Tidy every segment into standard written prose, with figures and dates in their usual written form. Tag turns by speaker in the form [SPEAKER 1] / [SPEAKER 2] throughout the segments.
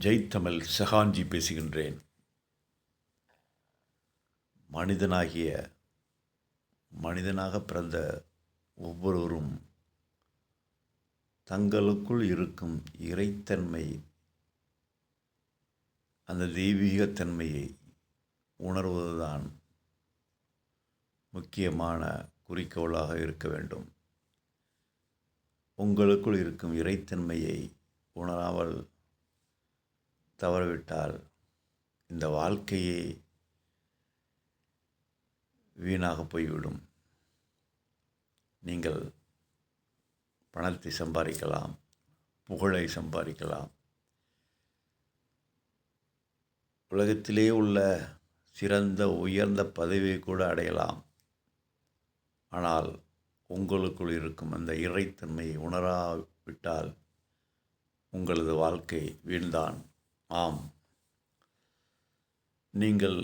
[SPEAKER 1] ஜெய் தமிழ் ஷஹான்ஜி பேசுகின்றேன். மனிதனாக பிறந்த ஒவ்வொருவரும் தங்களுக்குள் இருக்கும் இறைத்தன்மை, அந்த தெய்வீகத்தன்மையை உணர்வதுதான் முக்கியமான குறிக்கோளாக இருக்க வேண்டும். உங்களுக்குள் இருக்கும் இறைத்தன்மையை உணராமல் தவறவிட்டால் இந்த வாழ்க்கையே வீணாக போய்விடும். நீங்கள் பணத்தை சம்பாதிக்கலாம், புகழை சம்பாதிக்கலாம், உலகத்திலே உள்ள சிறந்த உயர்ந்த பதவியை கூட அடையலாம். ஆனால் உங்களுக்குள் இருக்கும் அந்த இறைத்தன்மையை உணராவிட்டால் உங்களது வாழ்க்கை வீண்தான். ஆம், நீங்கள்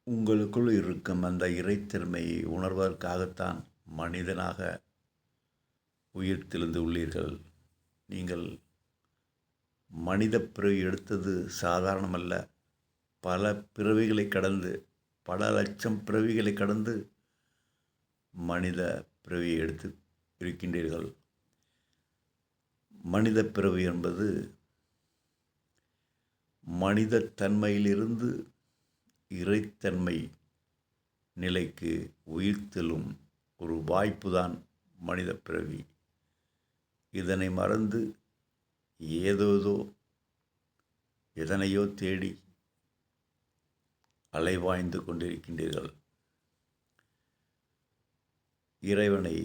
[SPEAKER 1] உங்களுக்குள் இருக்கும் அந்த இறைத்தன்மையை உணர்வதற்காகத்தான் மனிதனாக உயிர் தெழுந்து உள்ளீர்கள். நீங்கள் மனித பிறவி எடுத்தது சாதாரணமல்ல. பல பிறவிகளை கடந்து, பல லட்சம் பிறவிகளை கடந்து மனித பிறவியை எடுத்து இருக்கின்றீர்கள். மனித பிறவி என்பது மனித தன்மையிலிருந்து இறைத்தன்மை நிலைக்கு உயிர்த்தெழும் ஒரு வாய்ப்புதான் மனித பிறவி. இதனை மறந்து எதனையோ தேடி அலைவாய்ந்து கொண்டிருக்கின்றீர்கள். இறைவனை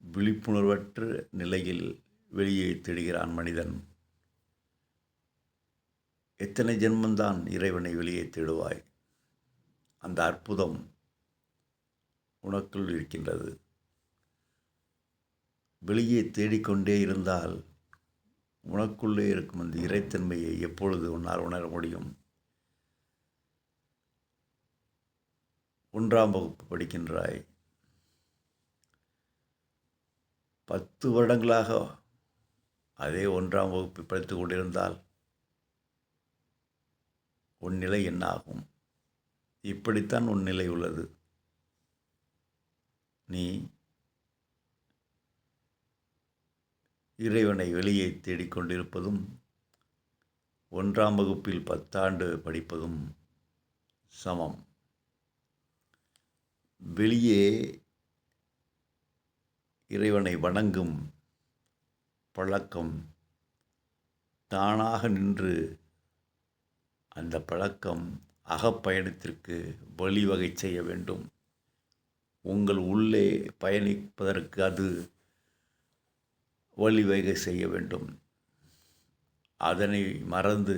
[SPEAKER 1] விழிப்புணர்வற்ற நிலையில் வெளியே தேடுகிறான் மனிதன். எத்தனை ஜென்மந்தான் இறைவனை வெளியே தேடுவாய்? அந்த அற்புதம் உனக்குள் இருக்கின்றது. வெளியே தேடிக்கொண்டே இருந்தால் உனக்குள்ளே இருக்கும் அந்த இறைத்தன்மையை எப்பொழுது உன்னால் உணர முடியும்? 1ஆம் வகுப்பு படிக்கின்றாய். 10 வருடங்களாக அதே 1ஆம் வகுப்பு படித்து கொண்டிருந்தால் உன் நிலை என்ன ஆகும்? இப்படித்தான் உன் நிலை உள்ளது. நீ இறைவனை வெளியே தேடிக்கொண்டிருப்பதும் 1ஆம் வகுப்பில் 10 ஆண்டு படிப்பதும் சமம். வெளியே இறைவனை வணங்கும் பழக்கம் தானாக நின்று அந்த பழக்கம் அகப்பயணத்திற்கு வழிவகை செய்ய வேண்டும். உங்கள் உள்ளே பயணிப்பதற்கு அது வழிவகை செய்ய வேண்டும். அதனை மறந்து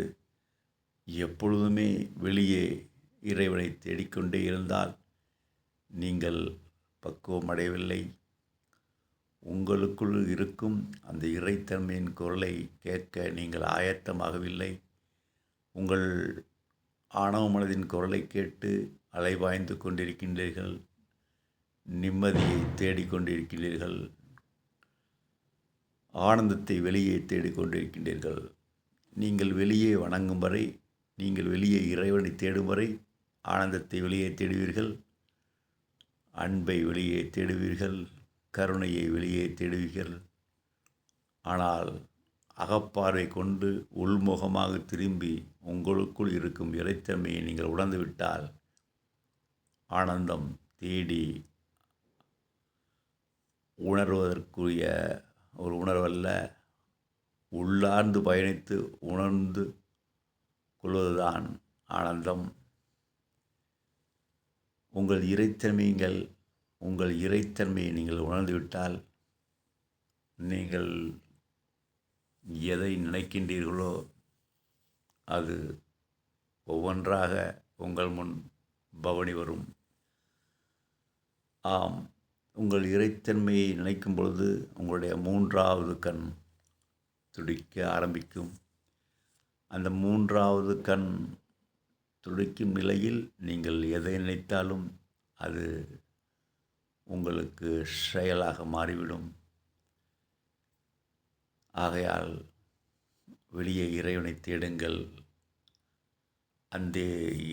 [SPEAKER 1] எப்பொழுதுமே வெளியே இறைவனை தேடிக்கொண்டே இருந்தால் நீங்கள் பக்குவம் அடையவில்லை. உங்களுக்குள் இருக்கும் அந்த இறைத்தன்மையின் குரலை கேட்க நீங்கள் ஆயத்தமாகவில்லை. உங்கள் ஆணவ மனதின் குரலை கேட்டு அலைபாய்ந்து கொண்டிருக்கின்றீர்கள். நிம்மதியை தேடிக்கொண்டிருக்கின்றீர்கள். ஆனந்தத்தை வெளியே தேடிக்கொண்டிருக்கின்றீர்கள். நீங்கள் வெளியே வணங்கும் வரை, நீங்கள் வெளியே இறைவனை தேடும் வரை ஆனந்தத்தை வெளியே தேடுவீர்கள், அன்பை வெளியே தேடுவீர்கள், கருணையை வெளியே தேடுவீர்கள். ஆனால் அகப்பார்வை கொண்டு உள்முகமாக திரும்பி உங்களுக்குள் இருக்கும் இறைத்தன்மையை நீங்கள் உணர்ந்துவிட்டால் ஆனந்தம் தேடி உணர்வதற்குரிய ஒரு உணர்வல்ல, உள்ளார்ந்து பயணித்து உணர்ந்து கொள்வதுதான் ஆனந்தம். உங்கள் இறைத்தன்மையை நீங்கள் உணர்ந்துவிட்டால் நீங்கள் எதை நினைக்கின்றீர்களோ அது ஒவ்வொன்றாக உங்கள் முன் பவனி வரும். ஆம், உங்கள் இறைத்தன்மையை நினைக்கும் பொழுது உங்களுடைய 3வது கண் துடிக்க ஆரம்பிக்கும். அந்த 3வது கண் துடிக்கும் நிலையில் நீங்கள் எதை நினைத்தாலும் அது உங்களுக்கு செயலாக மாறிவிடும். ஆகையால் வெளியே இறைவனை தேடுங்கள். அந்த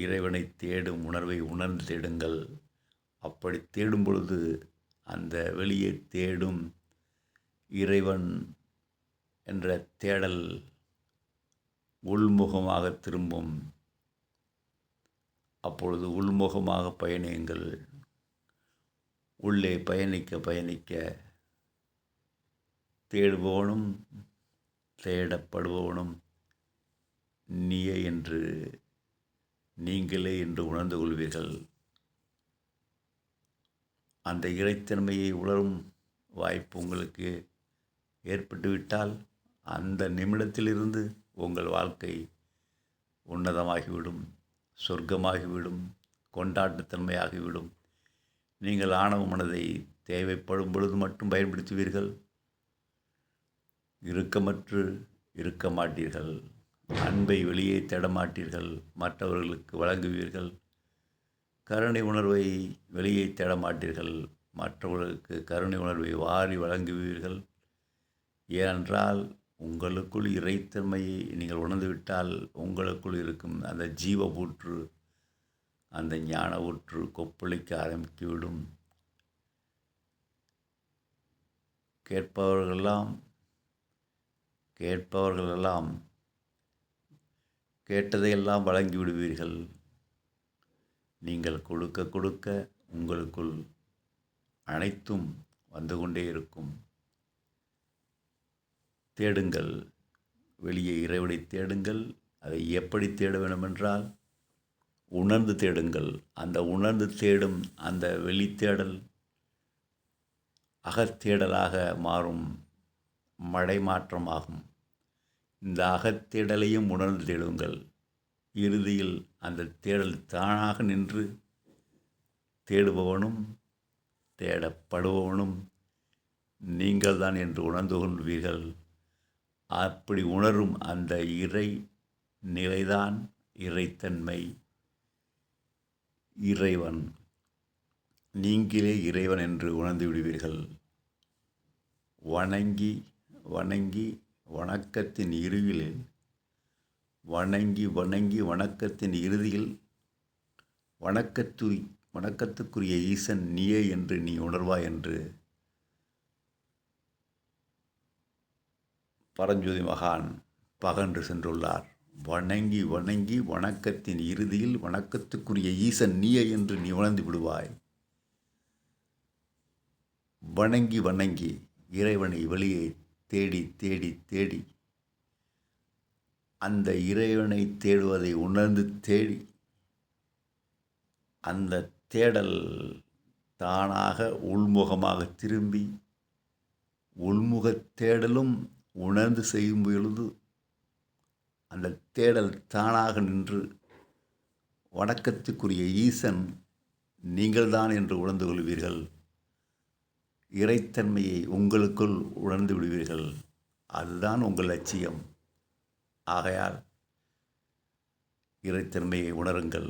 [SPEAKER 1] இறைவனை தேடும் உணர்வை உணர்ந்து தேடுங்கள். அப்படி தேடும் பொழுது அந்த வெளியே தேடும் இறைவன் என்ற தேடல் உள்முகமாக திரும்பும். அப்பொழுது உள்முகமாக பயணியுங்கள். உள்ளே பயணிக்க பயணிக்க தேடுபவனும் தேடப்படுபவனும் நீயே என்று நீங்களே என்று உணர்ந்து கொள்வீர்கள். அந்த இறைத்தன்மையை உணரும் வாய்ப்பு உங்களுக்கு ஏற்பட்டுவிட்டால் அந்த நிமிடத்திலிருந்து உங்கள் வாழ்க்கை உன்னதமாகிவிடும், சொர்க்கமாகிவிடும், கொண்டாட்டத்தன்மையாகிவிடும். நீங்கள் ஆணவ மனதை தேவைப்படும் பொழுது மட்டும் பயன்படுத்துவீர்கள். இறுக்கமற்று இருக்க மாட்டீர்கள். அன்பை வெளியே தேடமாட்டீர்கள், மற்றவர்களுக்கு வழங்குவீர்கள். கருணை உணர்வை வெளியே தேடமாட்டீர்கள், மற்றவர்களுக்கு கருணை உணர்வை வாரி வழங்குவீர்கள். ஏனென்றால் உங்களுக்குள் இறைத்தன்மையை நீங்கள் உணர்ந்துவிட்டால் உங்களுக்குள் இருக்கும் அந்த ஜீவ ஊற்று, அந்த ஞான ஊற்று கொப்பளிக்க ஆரம்பித்துவிடும். கேட்பவர்களெல்லாம் கேட்டதையெல்லாம் வழங்கிவிடுவீர்கள். நீங்கள் கொடுக்க கொடுக்க உங்களுக்குள் அனைத்தும் வந்து கொண்டே இருக்கும். தேடுங்கள், வெளியே இறைவனை தேடுங்கள். அதை எப்படி தேட வேண்டுமென்றால் உணர்ந்து தேடுங்கள். அந்த உணர்ந்து தேடும் அந்த வெளித்தேடல் அகத்தேடலாக மாறும், மடைமாற்றமாகும். இந்த அகத்தேடலையும் உணர்ந்து தேடுங்கள். இறுதியில் அந்த தேடல் தானாக நின்று தேடுபவனும் தேடப்படுபவனும் நீங்கள்தான் என்று உணர்ந்து கொள்வீர்கள். அப்படி உணரும் அந்த இறை நிலைதான் இறைத்தன்மை, இறைவன். நீங்களே இறைவன் என்று உணர்ந்து விடுவீர்கள். வணங்கி வணங்கி வணக்கத்தின் இறுதியில் வணக்கத்தின் இறுதியில் வணக்கத்துக்குரிய ஈசன் நீயே என்று நீ உணர்வாய் என்று பரஞ்சோதி மகான் பகன்று சென்றுள்ளார். வணங்கி வணங்கி வணக்கத்தின் இறுதியில் வணக்கத்துக்குரிய ஈசன் நீயே என்று நீ உணர்ந்து விடுவாய். வணங்கி வணங்கி இறைவனை வெளியே தேடி தேடி தேடி அந்த இறைவனை தேடுவதை உணர்ந்து தேடி அந்த தேடல் தானாக உள்முகமாக திரும்பி உள்முகத் தேடலும் உணர்ந்து செய்யும் பொழுது அந்த தேடல் தானாக நின்று வணக்கத்துக்குரிய ஈசன் நீங்கள்தான் என்று உணர்ந்து கொள்வீர்கள். இறைத்தன்மையை உங்களுக்குள் உணர்ந்து விடுவீர்கள். அதுதான் உங்கள் லட்சியம். ஆகையால் இறைத்தன்மையை உணருங்கள்.